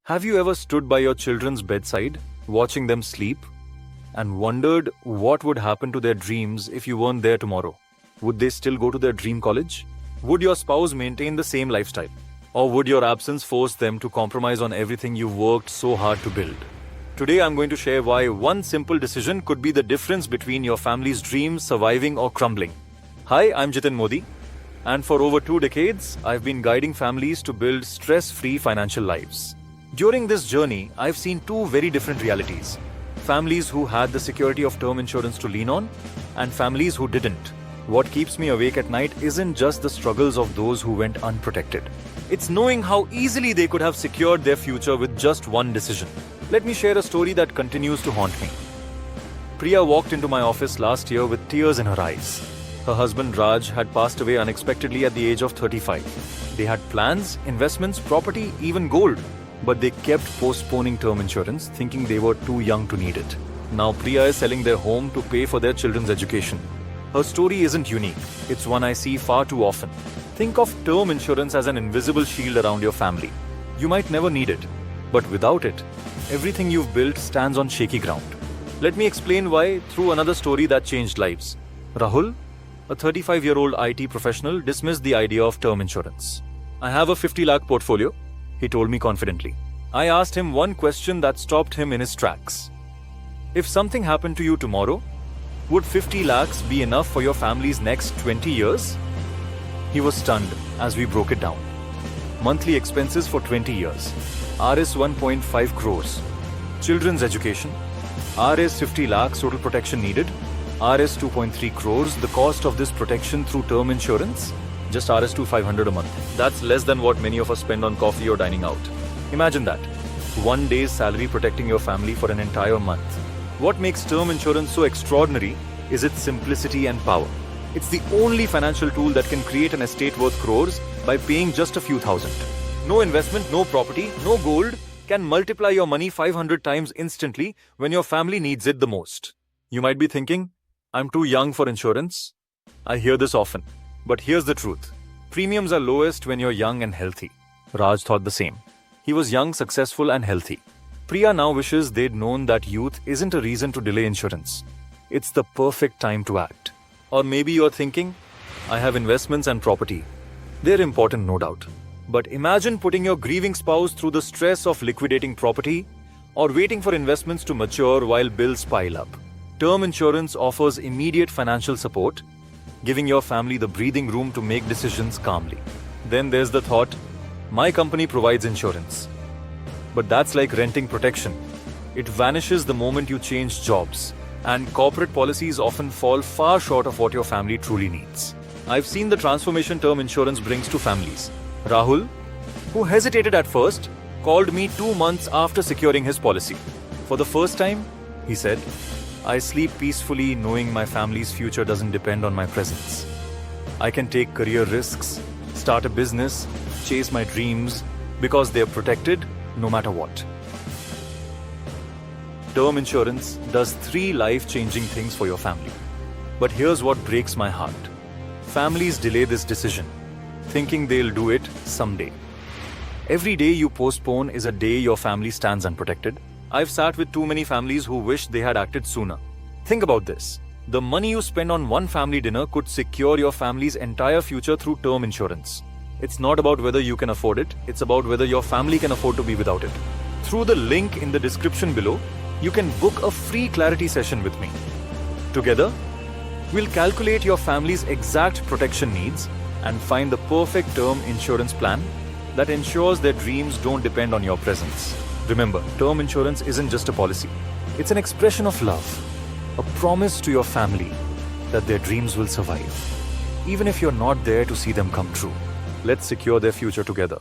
Have you ever stood by your children's bedside, watching them sleep, and wondered what would happen to their dreams if you weren't there tomorrow? Would they still go to their dream college? Would your spouse maintain the same lifestyle? Or would your absence force them to compromise on everything you've worked so hard to build? Today I'm going to share why one simple decision could be the difference between your family's dreams surviving or crumbling. Hi, I'm Jitin Modi, and for over 2 decades, I've been guiding families to build stress-free financial lives. During this journey, I've seen 2 very different realities. Families who had the security of term insurance to lean on, and families who didn't. What keeps me awake at night isn't just the struggles of those who went unprotected. It's knowing how easily they could have secured their future with just one decision. Let me share a story that continues to haunt me. Priya walked into my office last year with tears in her eyes. Her husband Raj had passed away unexpectedly at the age of 35. They had plans, investments, property, even gold. But they kept postponing term insurance, thinking they were too young to need it. Now Priya is selling their home to pay for their children's education. Her story isn't unique. It's one I see far too often. Think of term insurance as an invisible shield around your family. You might never need it, but without it, everything you've built stands on shaky ground. Let me explain why through another story that changed lives. Rahul, a 35-year-old IT professional, dismissed the idea of term insurance. I have a 50 lakh portfolio, he told me confidently. I asked him one question that stopped him in his tracks. If something happened to you tomorrow, would 50 lakhs be enough for your family's next 20 years? He was stunned as we broke it down. Monthly expenses for 20 years. Rs 1.5 crores. Children's education. Rs 50 lakhs total protection needed. Rs 2.3 crores the cost of this protection through term insurance. Just Rs 2,500 a month. That's less than what many of us spend on coffee or dining out. Imagine that. 1 day's salary protecting your family for an entire month. What makes term insurance so extraordinary is its simplicity and power. It's the only financial tool that can create an estate worth crores by paying just a few thousand. No investment, no property, no gold can multiply your money 500 times instantly when your family needs it the most. You might be thinking, I'm too young for insurance. I hear this often. But here's the truth. Premiums are lowest when you're young and healthy. Raj thought the same. He was young, successful and healthy. Priya now wishes they'd known that youth isn't a reason to delay insurance. It's the perfect time to act. Or maybe you're thinking, I have investments and property. They're important, no doubt. But imagine putting your grieving spouse through the stress of liquidating property or waiting for investments to mature while bills pile up. Term insurance offers immediate financial support, giving your family the breathing room to make decisions calmly. Then there's the thought, my company provides insurance. But that's like renting protection. It vanishes the moment you change jobs, and corporate policies often fall far short of what your family truly needs. I've seen the transformation term insurance brings to families. Rahul, who hesitated at first, called me 2 months after securing his policy. For the first time, he said, I sleep peacefully knowing my family's future doesn't depend on my presence. I can take career risks, start a business, chase my dreams because they're protected no matter what. Term insurance does 3 life-changing things for your family. But here's what breaks my heart. Families delay this decision, thinking they'll do it someday. Every day you postpone is a day your family stands unprotected. I've sat with too many families who wish they had acted sooner. Think about this. The money you spend on one family dinner could secure your family's entire future through term insurance. It's not about whether you can afford it, it's about whether your family can afford to be without it. Through the link in the description below, you can book a free clarity session with me. Together, we'll calculate your family's exact protection needs and find the perfect term insurance plan that ensures their dreams don't depend on your presence. Remember, term insurance isn't just a policy. It's an expression of love, a promise to your family that their dreams will survive, even if you're not there to see them come true. Let's secure their future together.